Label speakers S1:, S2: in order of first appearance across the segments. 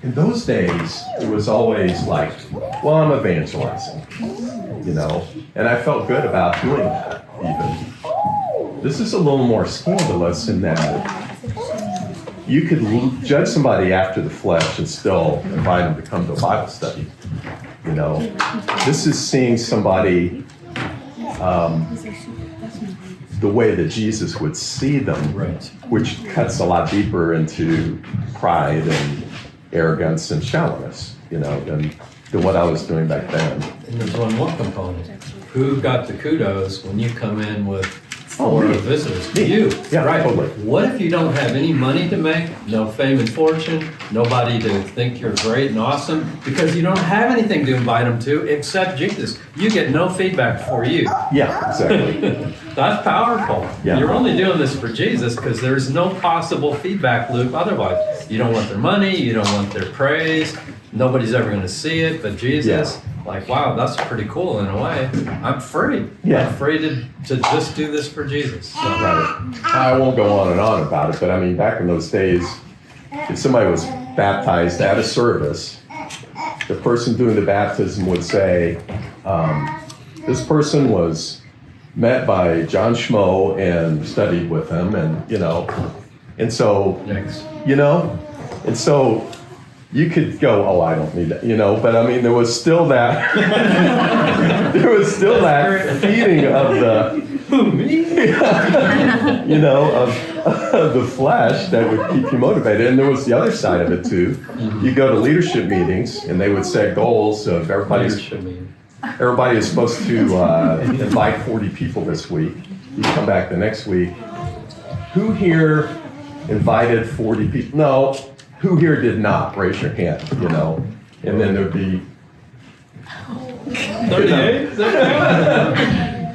S1: in those days, it was always like, well, I'm evangelizing, and I felt good about doing that even. This is a little more scandalous in that you could judge somebody after the flesh and still invite them to come to a Bible study. This is seeing somebody the way that Jesus would see them,
S2: Right.
S1: which cuts a lot deeper into pride and arrogance and shallowness, than what I was doing back then.
S2: And there's one more component. Who got the kudos when you come in with
S1: Oh,
S2: four
S1: me.
S2: visitors?
S1: Me.
S2: You.
S1: Yeah,
S2: right.
S1: totally.
S2: What if you don't have any money to make, no fame and fortune, nobody to think you're great and awesome, because you don't have anything to invite them to except Jesus? You get no feedback for you.
S1: Yeah, exactly.
S2: That's powerful.
S1: Yeah.
S2: You're only doing this for Jesus because there's no possible feedback loop otherwise. You don't want their money, you don't want their praise, nobody's ever going to see it but Jesus.
S1: Yeah.
S2: Like, wow, that's pretty cool in a way. I'm free.
S1: Yeah.
S2: I'm free to just do this for Jesus. So,
S1: Right. I won't go on and on about it, but I mean, back in those days, if somebody was baptized at a service, the person doing the baptism would say, this person was met by John Schmo and studied with him, and so,
S2: next.
S1: and so you could go, oh, I don't need that, but I mean, there was still that, feeding of the,
S2: Who, me?
S1: of the flesh that would keep you motivated. And there was the other side of it too. You go to leadership meetings and they would set goals of everybody is supposed to invite 40 people this week. You come back the next week. Who here invited 40 people? No. Who here did not? Raise your hand, And then there'd be
S2: 38?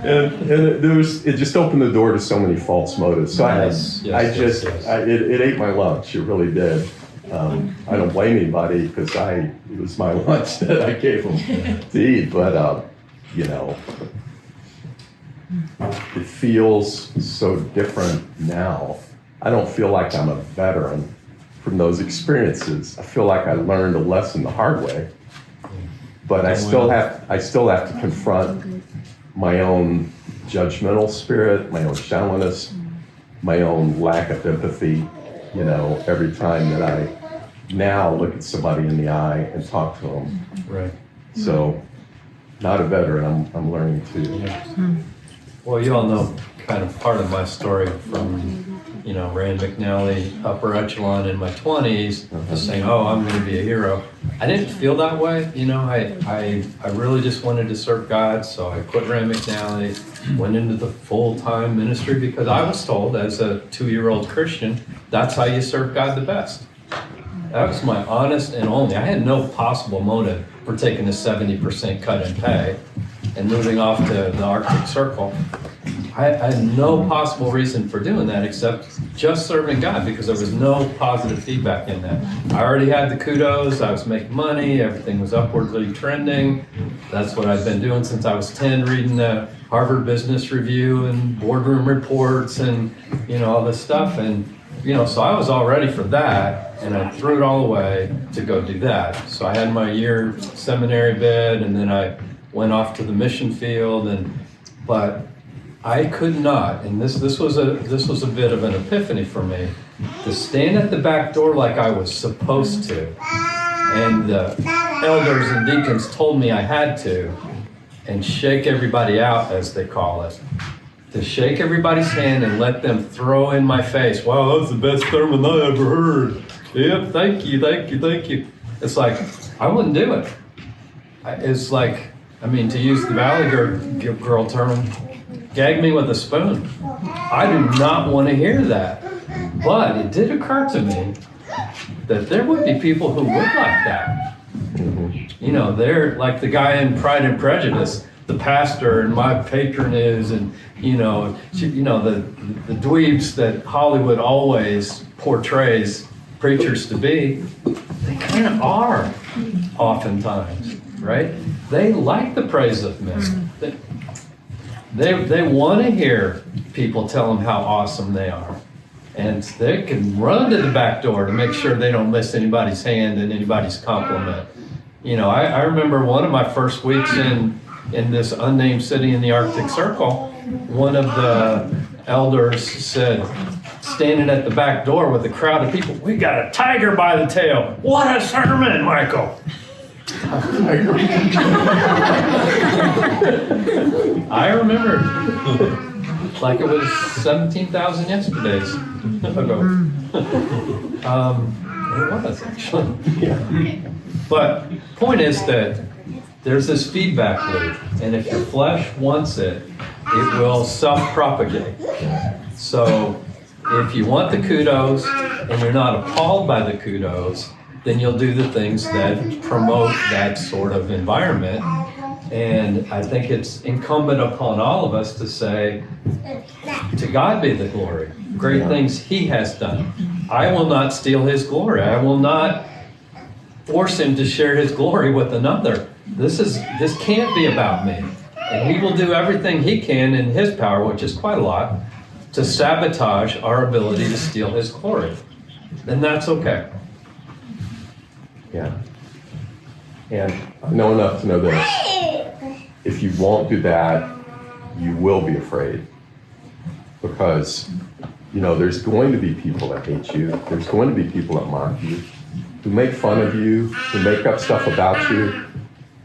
S1: and it just opened the door to so many false motives. So
S2: Yes.
S1: it ate my lunch. It really did. I don't blame anybody because it was my lunch that I gave them to eat. But it feels so different now. I don't feel like I'm a veteran from those experiences. I feel like I learned a lesson the hard way. But I still have to confront my own judgmental spirit, my own shallowness, my own lack of empathy, every time that I now look at somebody in the eye and talk to them.
S2: Right.
S1: So, not a veteran, I'm learning to.
S2: Well, you all know kind of part of my story from, Rand McNally, upper echelon in my 20s, just saying, oh, I'm going to be a hero. I didn't feel that way. I really just wanted to serve God, so I quit Rand McNally, went into the full-time ministry because I was told as a 2-year-old Christian, that's how you serve God the best. That was my honest and only. I had no possible motive for taking a 70% cut in pay and moving off to the Arctic Circle. I had no possible reason for doing that except just serving God because there was no positive feedback in that. I already had the kudos, I was making money, everything was upwardly trending. That's what I've been doing since I was 10, reading the Harvard Business Review and boardroom reports and, all this stuff. And, so I was all ready for that and I threw it all away to go do that. So I had my year seminary bid and then I went off to the mission field but I could not, and this was a bit of an epiphany for me, to stand at the back door like I was supposed to, and the elders and deacons told me I had to, and shake everybody out, as they call it, to shake everybody's hand and let them throw in my face, wow, that was the best sermon I ever heard. Yep, thank you. It's like, I wouldn't do it. It's like, to use the Valley Girl term, gag me with a spoon. I do not want to hear that. But it did occur to me that there would be people who would like that. They're like the guy in Pride and Prejudice, the pastor and my patron is, and the dweebs that Hollywood always portrays preachers to be, they kind of are oftentimes, right? They like the praise of men. They want to hear people tell them how awesome they are. And they can run to the back door to make sure they don't miss anybody's hand and anybody's compliment. You know, I remember one of my first weeks in this unnamed city in the Arctic Circle, one of the elders said, standing at the back door with a crowd of people, "We got a tiger by the tail. What a sermon, Michael." I remember like it was 17,000 yesterdays ago. It was actually.
S1: Yeah.
S2: But point is that there's this feedback loop, and if your flesh wants it, it will self-propagate. So if you want the kudos and you're not appalled by the kudos, then you'll do the things that promote that sort of environment. And I think it's incumbent upon all of us to say, to God be the glory. Great things He has done. I will not steal His glory. I will not force Him to share His glory with another. This can't be about me. And He will do everything He can in His power, which is quite a lot, to sabotage our ability to steal His glory. And that's okay.
S1: Yeah. And I know enough to know this. If you won't do that, you will be afraid. Because, you know, there's going to be people that hate you. There's going to be people that mock you, who make fun of you, who make up stuff about you.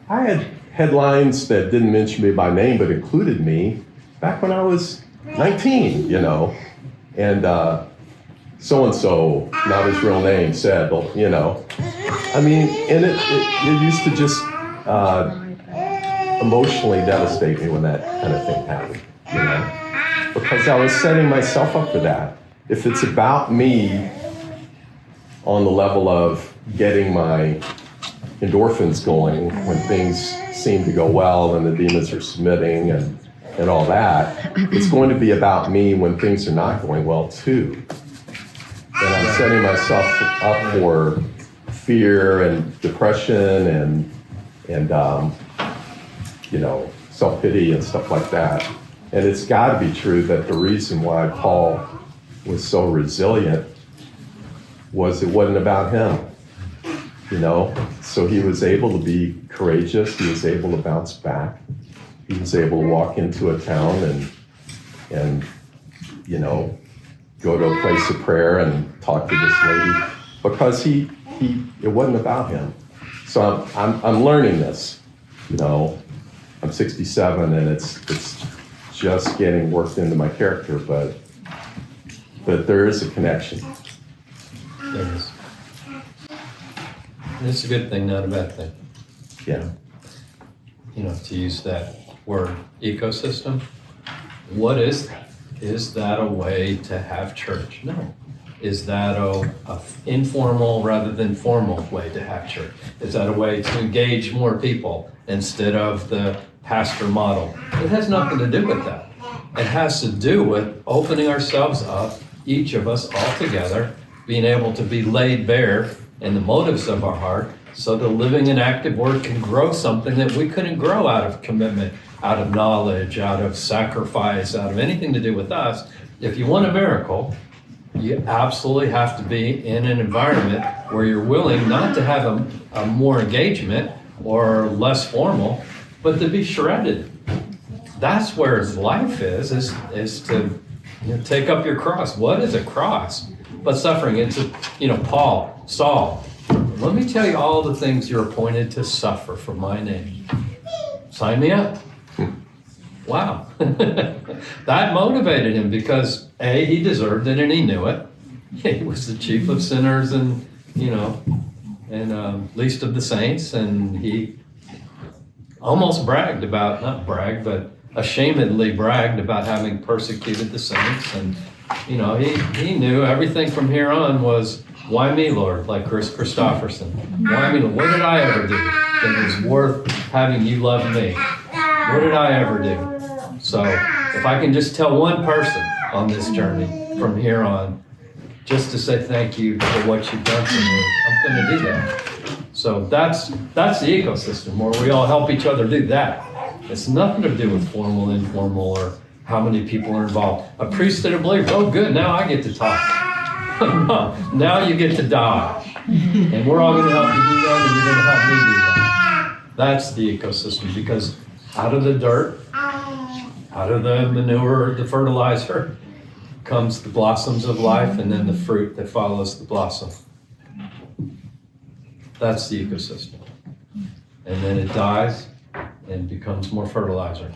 S1: I had headlines that didn't mention me by name, but included me back when I was 19, you know. And so-and-so, not his real name, said, well, you know. I mean, and it used to just emotionally devastate me when that kind of thing happened, you know. Because I was setting myself up for that. If it's about me on the level of getting my endorphins going when things seem to go well and the demons are submitting and all that, it's going to be about me when things are not going well too. And I'm setting myself up for fear and depression and you know, self-pity and stuff like that. And it's got to be true that the reason why Paul was so resilient was it wasn't about him, you know? So he was able to be courageous. He was able to bounce back. He was able to walk into a town and you know, go to a place of prayer and talk to this lady because it wasn't about him. So I'm learning this, you know. I'm 67 and it's just getting worked into my character, but there is a connection.
S2: There is. It's a good thing, not a bad thing.
S1: Yeah.
S2: You know, to use that word, ecosystem. What is that? Is that a way to have church? No. Is that a informal rather than formal way to have church? Is that a way to engage more people instead of the pastor model? It has nothing to do with that. It has to do with opening ourselves up, each of us all together, being able to be laid bare in the motives of our heart so the living and active word can grow something that we couldn't grow out of commitment, out of knowledge, out of sacrifice, out of anything to do with us. If you want a miracle, you absolutely have to be in an environment where you're willing not to have a more engagement or less formal, but to be shredded. That's where life is to take up your cross. What is a cross? But suffering. It's Paul, Saul. Let me tell you all the things you're appointed to suffer for my name. Sign me up. Wow. That motivated him because A, he deserved it and he knew it. He was the chief of sinners and least of the saints, and he almost but ashamedly bragged about having persecuted the saints. And he knew everything from here on was, why me, Lord? Like Chris Christopherson. Why me? What did I ever do that was worth having you love me? What did I ever do? So if I can just tell one person on this journey from here on, just to say thank you for what you've done for me, I'm going to do that. So that's the ecosystem where we all help each other do that. It's nothing to do with formal, informal, or how many people are involved. A priest and a believer, oh good, now I get to talk. No, now you get to die. And we're all gonna help you do that, and you're gonna help me do that. That's the ecosystem, because out of the dirt, out of the manure, the fertilizer, comes the blossoms of life, and then the fruit that follows the blossom. That's the ecosystem. And then it dies and becomes more fertilizer.